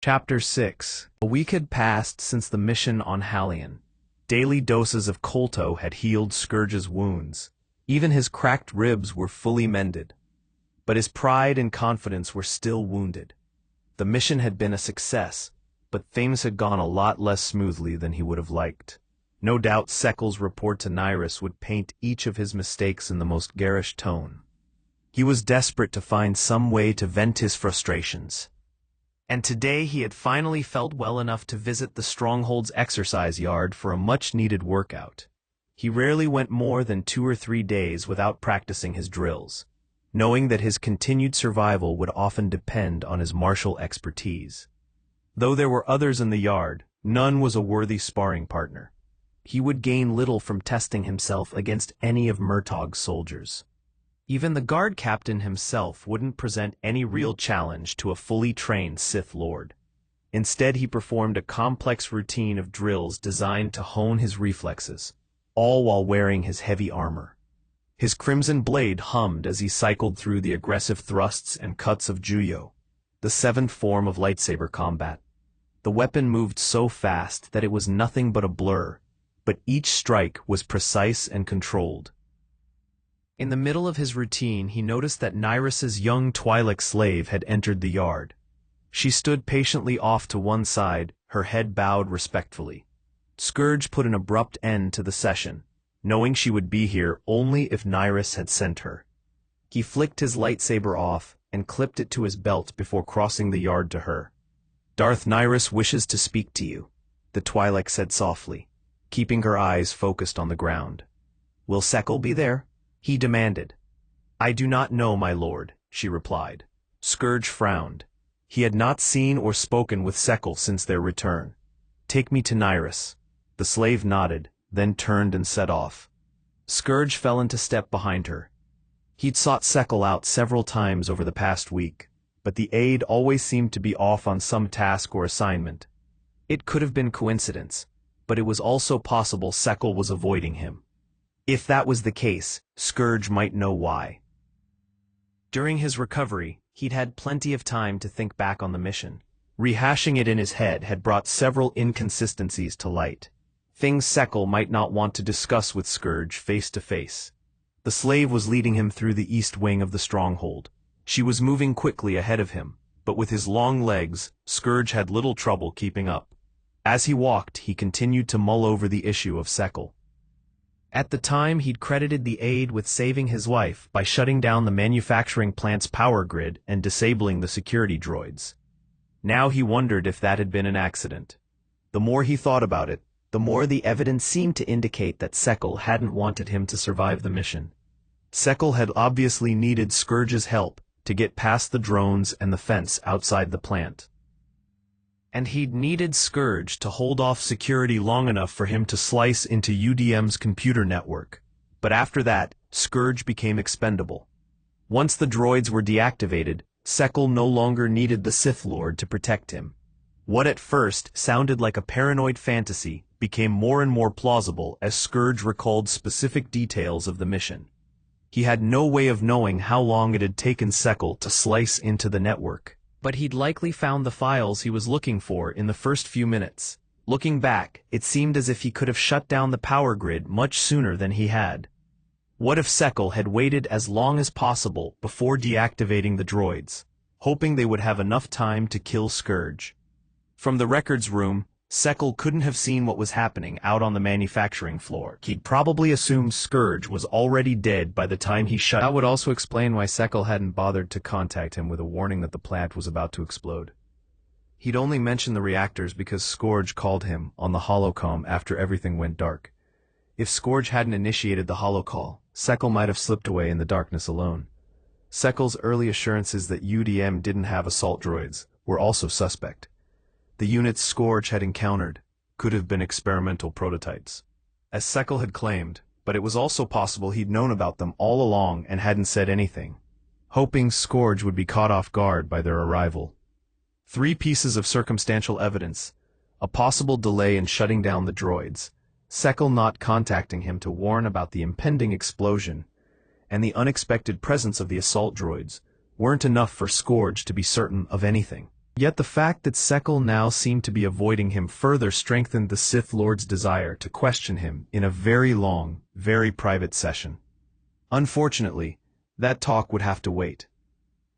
Chapter 6. A week had passed since the mission on Halion. Daily doses of colto had healed Scourge's wounds. Even his cracked ribs were fully mended. But his pride and confidence were still wounded. The mission had been a success, but things had gone a lot less smoothly than he would have liked. No doubt Sekel's report to Nyrus would paint each of his mistakes in the most garish tone. He was desperate to find some way to vent his frustrations. And today he had finally felt well enough to visit the Stronghold's exercise yard for a much-needed workout. He rarely went more than 2 or 3 days without practicing his drills, knowing that his continued survival would often depend on his martial expertise. Though there were others in the yard, none was a worthy sparring partner. He would gain little from testing himself against any of Murtagh's soldiers. Even the guard captain himself wouldn't present any real challenge to a fully trained Sith Lord. Instead, he performed a complex routine of drills designed to hone his reflexes, all while wearing his heavy armor. His crimson blade hummed as he cycled through the aggressive thrusts and cuts of Juyo, the 7th form of lightsaber combat. The weapon moved so fast that it was nothing but a blur, but each strike was precise and controlled. In the middle of his routine, he noticed that Nyrus's young Twi'lek slave had entered the yard. She stood patiently off to one side, her head bowed respectfully. Scourge put an abrupt end to the session, knowing she would be here only if Nyrus had sent her. He flicked his lightsaber off and clipped it to his belt before crossing the yard to her. "Darth Nyrus wishes to speak to you," the Twi'lek said softly, keeping her eyes focused on the ground. "Will Sekel be there?" he demanded. "I do not know, my lord," she replied. Scourge frowned. He had not seen or spoken with Sekel since their return. "Take me to Nyrus." The slave nodded, then turned and set off. Scourge fell into step behind her. He'd sought Sekel out several times over the past week, but the aide always seemed to be off on some task or assignment. It could have been coincidence, but it was also possible Sekel was avoiding him. If that was the case, Scourge might know why. During his recovery, he'd had plenty of time to think back on the mission. Rehashing it in his head had brought several inconsistencies to light, things Sekel might not want to discuss with Scourge face to face. The slave was leading him through the east wing of the stronghold. She was moving quickly ahead of him, but with his long legs, Scourge had little trouble keeping up. As he walked, he continued to mull over the issue of Sekel. At the time, he'd credited the aide with saving his life by shutting down the manufacturing plant's power grid and disabling the security droids. Now he wondered if that had been an accident. The more he thought about it, the more the evidence seemed to indicate that Sekel hadn't wanted him to survive the mission. Sekel had obviously needed Scourge's help to get past the drones and the fence outside the plant. And he'd needed Scourge to hold off security long enough for him to slice into UDM's computer network. But after that, Scourge became expendable. Once the droids were deactivated, Sekel no longer needed the Sith Lord to protect him. What at first sounded like a paranoid fantasy became more and more plausible as Scourge recalled specific details of the mission. He had no way of knowing how long it had taken Sekel to slice into the network, but he'd likely found the files he was looking for in the first few minutes. Looking back, it seemed as if he could have shut down the power grid much sooner than he had. What if Sekel had waited as long as possible before deactivating the droids, hoping they would have enough time to kill Scourge? From the records room, Sekel couldn't have seen what was happening out on the manufacturing floor. He'd probably assumed Scourge was already dead by the time he shut. That would also explain why Sekel hadn't bothered to contact him with a warning that the plant was about to explode. He'd only mentioned the reactors because Scourge called him on the holocom after everything went dark. If Scourge hadn't initiated the holocall, Sekel might have slipped away in the darkness alone. Sekel's early assurances that UDM didn't have assault droids were also suspect. The units Scourge had encountered could have been experimental prototypes, as Sekel had claimed, but it was also possible he'd known about them all along and hadn't said anything, hoping Scourge would be caught off guard by their arrival. 3 pieces of circumstantial evidence: a possible delay in shutting down the droids, Sekel not contacting him to warn about the impending explosion, and the unexpected presence of the assault droids weren't enough for Scourge to be certain of anything. Yet the fact that Sekal now seemed to be avoiding him further strengthened the Sith Lord's desire to question him in a very long, very private session. Unfortunately, that talk would have to wait.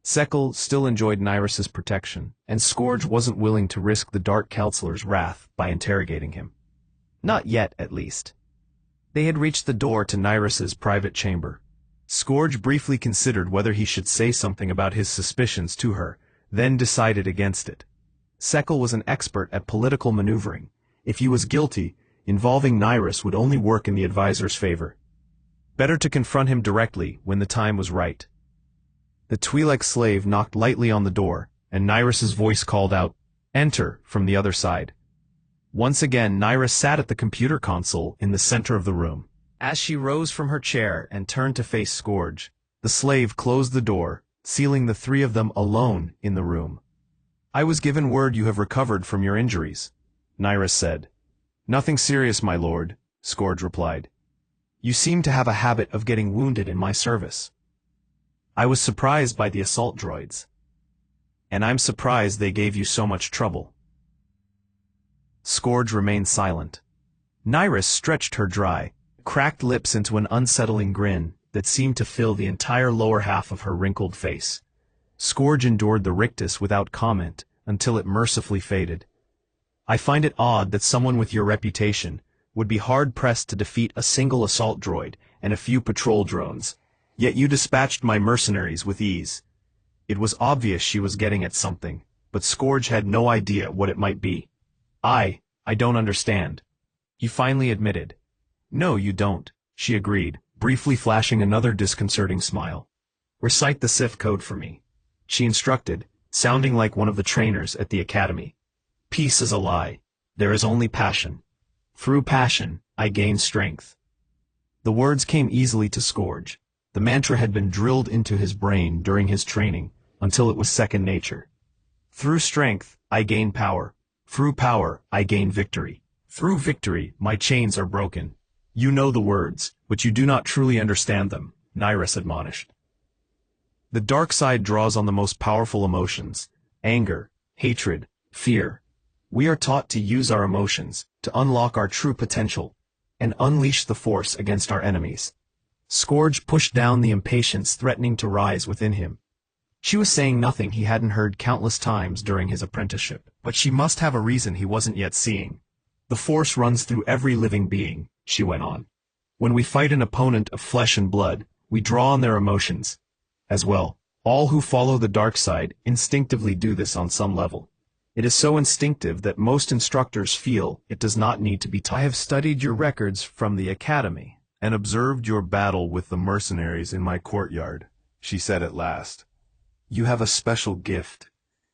Sekal still enjoyed Nyrus's protection, and Scourge wasn't willing to risk the Dark Counselor's wrath by interrogating him. Not yet, at least. They had reached the door to Nyrus's private chamber. Scourge briefly considered whether he should say something about his suspicions to her, then decided against it. Sekal was an expert at political maneuvering. If he was guilty, involving Nyrus would only work in the advisor's favor. Better to confront him directly when the time was right. The Twi'lek slave knocked lightly on the door, and Nyrus's voice called out, "Enter," from the other side. Once again Nyrus sat at the computer console in the center of the room. As she rose from her chair and turned to face Scourge, the slave closed the door, sealing the three of them alone in the room. "I was given word you have recovered from your injuries," Nyrus said. "Nothing serious, my lord," Scourge replied. "You seem to have a habit of getting wounded in my service." "I was surprised by the assault droids. And I'm surprised they gave you so much trouble." Scourge remained silent. Nyrus stretched her dry, cracked lips into an unsettling grin that seemed to fill the entire lower half of her wrinkled face. Scourge endured the rictus without comment until it mercifully faded. "I find it odd that someone with your reputation would be hard-pressed to defeat a single assault droid and a few patrol drones, yet you dispatched my mercenaries with ease." It was obvious she was getting at something, but Scourge had no idea what it might be. I don't understand," he finally admitted. "No, you don't," she agreed, briefly flashing another disconcerting smile. "Recite the Sith code for me," she instructed, sounding like one of the trainers at the academy. "Peace is a lie. There is only passion. Through passion, I gain strength." The words came easily to Scourge. The mantra had been drilled into his brain during his training, until it was second nature. "Through strength, I gain power. Through power, I gain victory. Through victory, my chains are broken." "You know the words, but you do not truly understand them," Nyrus admonished. "The dark side draws on the most powerful emotions: anger, hatred, fear. We are taught to use our emotions, to unlock our true potential, and unleash the Force against our enemies." Scourge pushed down the impatience threatening to rise within him. She was saying nothing he hadn't heard countless times during his apprenticeship, but she must have a reason he wasn't yet seeing. "The Force runs through every living being," she went on. "When we fight an opponent of flesh and blood, we draw on their emotions. As well, all who follow the dark side instinctively do this on some level. It is so instinctive that most instructors feel it does not need to be taught." "I have studied your records from the academy, and observed your battle with the mercenaries in my courtyard," she said at last. "You have a special gift.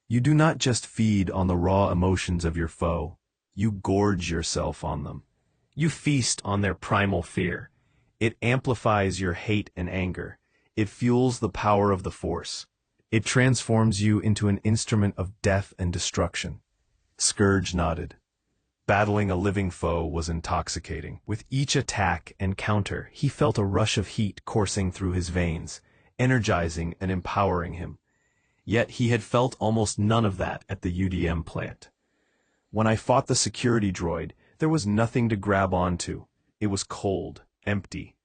You do not just feed on the raw emotions of your foe. You gorge yourself on them. You feast on their primal fear. It amplifies your hate and anger. It fuels the power of the Force. It transforms you into an instrument of death and destruction." Scourge nodded. Battling a living foe was intoxicating. With each attack and counter, he felt a rush of heat coursing through his veins, energizing and empowering him. Yet he had felt almost none of that at the UDM plant. "When I fought the security droid, there was nothing to grab onto. It was cold, empty."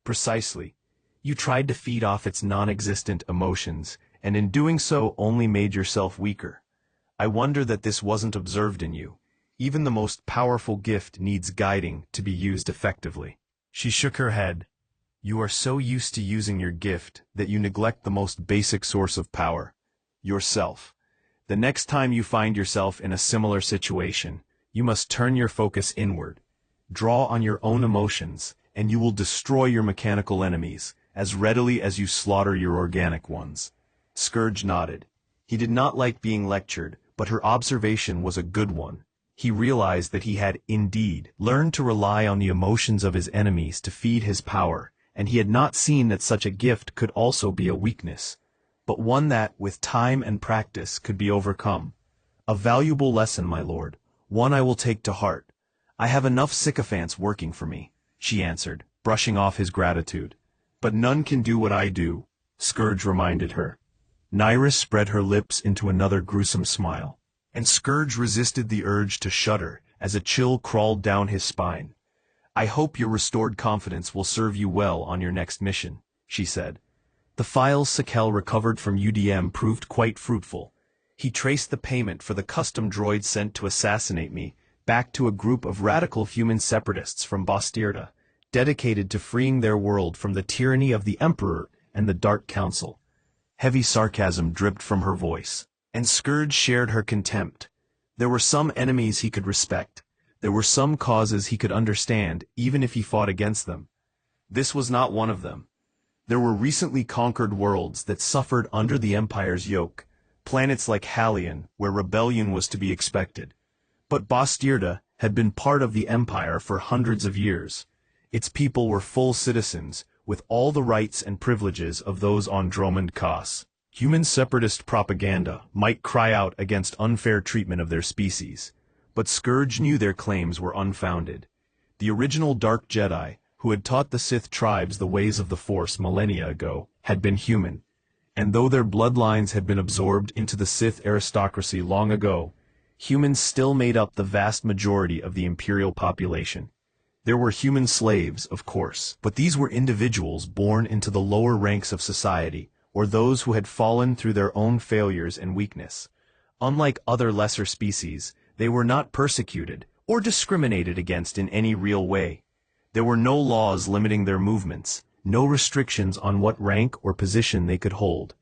"Precisely. You tried to feed off its non-existent emotions, and in doing so only made yourself weaker. I wonder that this wasn't observed in you. Even the most powerful gift needs guiding to be used effectively." She shook her head. "You are so used to using your gift that you neglect the most basic source of power: yourself. The next time you find yourself in a similar situation, you must turn your focus inward. Draw on your own emotions, and you will destroy your mechanical enemies as readily as you slaughter your organic ones." Scourge nodded. He did not like being lectured, but her observation was a good one. He realized that he had, indeed, learned to rely on the emotions of his enemies to feed his power, and he had not seen that such a gift could also be a weakness, but one that, with time and practice, could be overcome. "A valuable lesson, my lord, one I will take to heart. I have enough sycophants working for me," she answered, brushing off his gratitude. "But none can do what I do," Scourge reminded her. Nyrus spread her lips into another gruesome smile, and Scourge resisted the urge to shudder as a chill crawled down his spine. "I hope your restored confidence will serve you well on your next mission," she said. The files Sekel recovered from UDM proved quite fruitful. He traced the payment for the custom droid sent to assassinate me back to a group of radical human separatists from Bastierda, dedicated to freeing their world from the tyranny of the Emperor and the Dark Council. Heavy sarcasm dripped from her voice, and Scourge shared her contempt. There were some enemies he could respect. There were some causes he could understand, even if he fought against them. This was not one of them. There were recently conquered worlds that suffered under the Empire's yoke, planets like Halion, where rebellion was to be expected. But Bastierda had been part of the Empire for hundreds of years. Its people were full citizens, with all the rights and privileges of those on Dromund Kaas. Human separatist propaganda might cry out against unfair treatment of their species, but Scourge knew their claims were unfounded. The original Dark Jedi, who had taught the Sith tribes the ways of the Force millennia ago, had been human, and though their bloodlines had been absorbed into the Sith aristocracy long ago, humans still made up the vast majority of the Imperial population. There were human slaves, of course, but these were individuals born into the lower ranks of society, or those who had fallen through their own failures and weakness. Unlike other lesser species, they were not persecuted or discriminated against in any real way. There were no laws limiting their movements, no restrictions on what rank or position they could hold.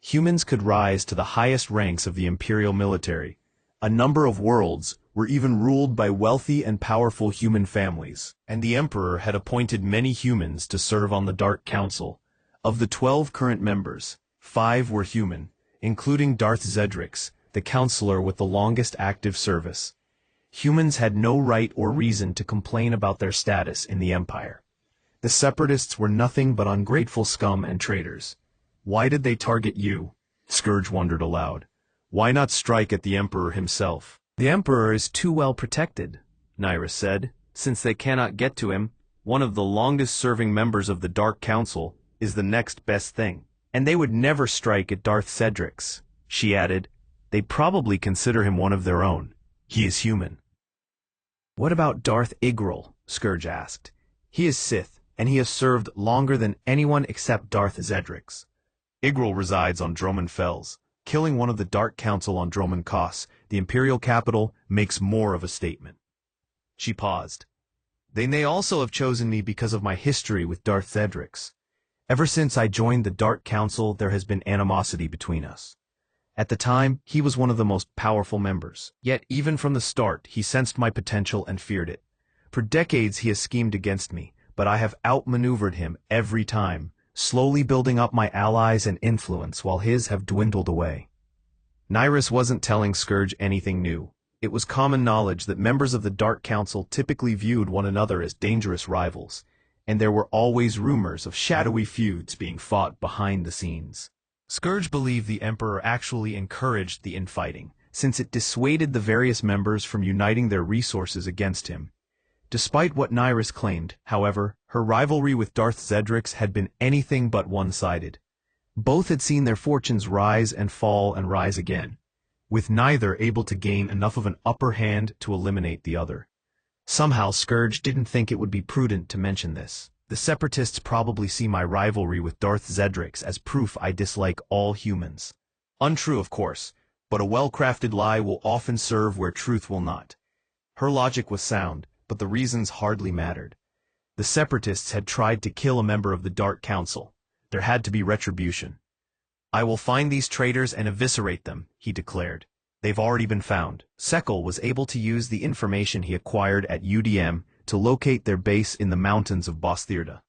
Humans could rise to the highest ranks of the Imperial military. A number of worlds were even ruled by wealthy and powerful human families, and the Emperor had appointed many humans to serve on the Dark Council. Of the 12 current members, 5 were human, including Darth Zedrix, the counselor with the longest active service. Humans had no right or reason to complain about their status in the Empire. The Separatists were nothing but ungrateful scum and traitors. Why did they target you? Scourge wondered aloud. Why not strike at the Emperor himself? The Emperor is too well protected, Nyrus said. Since they cannot get to him, one of the longest-serving members of the Dark Council is the next best thing. And they would never strike at Darth Cedrix, she added. They probably consider him one of their own. He is human. What about Darth Igril? Scourge asked. He is Sith, and he has served longer than anyone except Darth Zedrix. Igril resides on Dromund Fells. Killing one of the Dark Council on Dromund Kaas, the Imperial capital, makes more of a statement. She paused. They may also have chosen me because of my history with Darth Zedrix. Ever since I joined the Dark Council, there has been animosity between us. At the time, he was one of the most powerful members. Yet, even from the start, he sensed my potential and feared it. For decades he has schemed against me, but I have outmaneuvered him every time, slowly building up my allies and influence while his have dwindled away. Nyrus wasn't telling Scourge anything new. It was common knowledge that members of the Dark Council typically viewed one another as dangerous rivals, and there were always rumors of shadowy feuds being fought behind the scenes. Scourge believed the Emperor actually encouraged the infighting, since it dissuaded the various members from uniting their resources against him. Despite what Nyrus claimed, however, her rivalry with Darth Zedrix had been anything but one-sided. Both had seen their fortunes rise and fall and rise again, with neither able to gain enough of an upper hand to eliminate the other. Somehow Scourge didn't think it would be prudent to mention this. The Separatists probably see my rivalry with Darth Zedrix as proof I dislike all humans. Untrue, of course, but a well-crafted lie will often serve where truth will not. Her logic was sound, but the reasons hardly mattered. The Separatists had tried to kill a member of the Dark Council. There had to be retribution. I will find these traitors and eviscerate them, he declared. They've already been found. Sekel was able to use the information he acquired at UDM to locate their base in the mountains of Bastierda.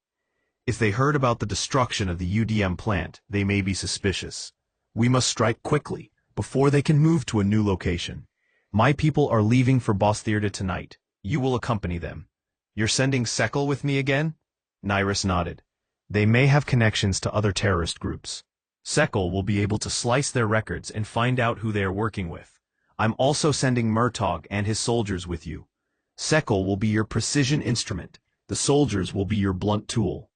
If they heard about the destruction of the UDM plant, they may be suspicious. We must strike quickly, before they can move to a new location. My people are leaving for Bastierda tonight. You will accompany them. You're sending Sekel with me again? Nyrus nodded. They may have connections to other terrorist groups. Sekel will be able to slice their records and find out who they are working with. I'm also sending Murtaugh and his soldiers with you. Sekel will be your precision instrument. The soldiers will be your blunt tool.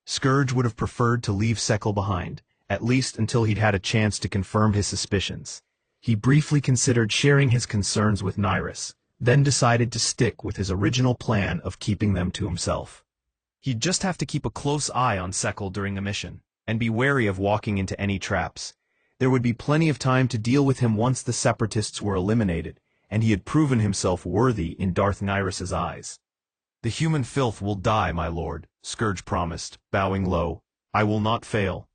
Scourge would have preferred to leave Sekel behind, at least until he'd had a chance to confirm his suspicions. He briefly considered sharing his concerns with Nyrus, then decided to stick with his original plan of keeping them to himself. He'd just have to keep a close eye on Sekal during the mission, and be wary of walking into any traps. There would be plenty of time to deal with him once the Separatists were eliminated, and he had proven himself worthy in Darth Nyrus's eyes. "The human filth will die, my lord," Scourge promised, bowing low. "I will not fail."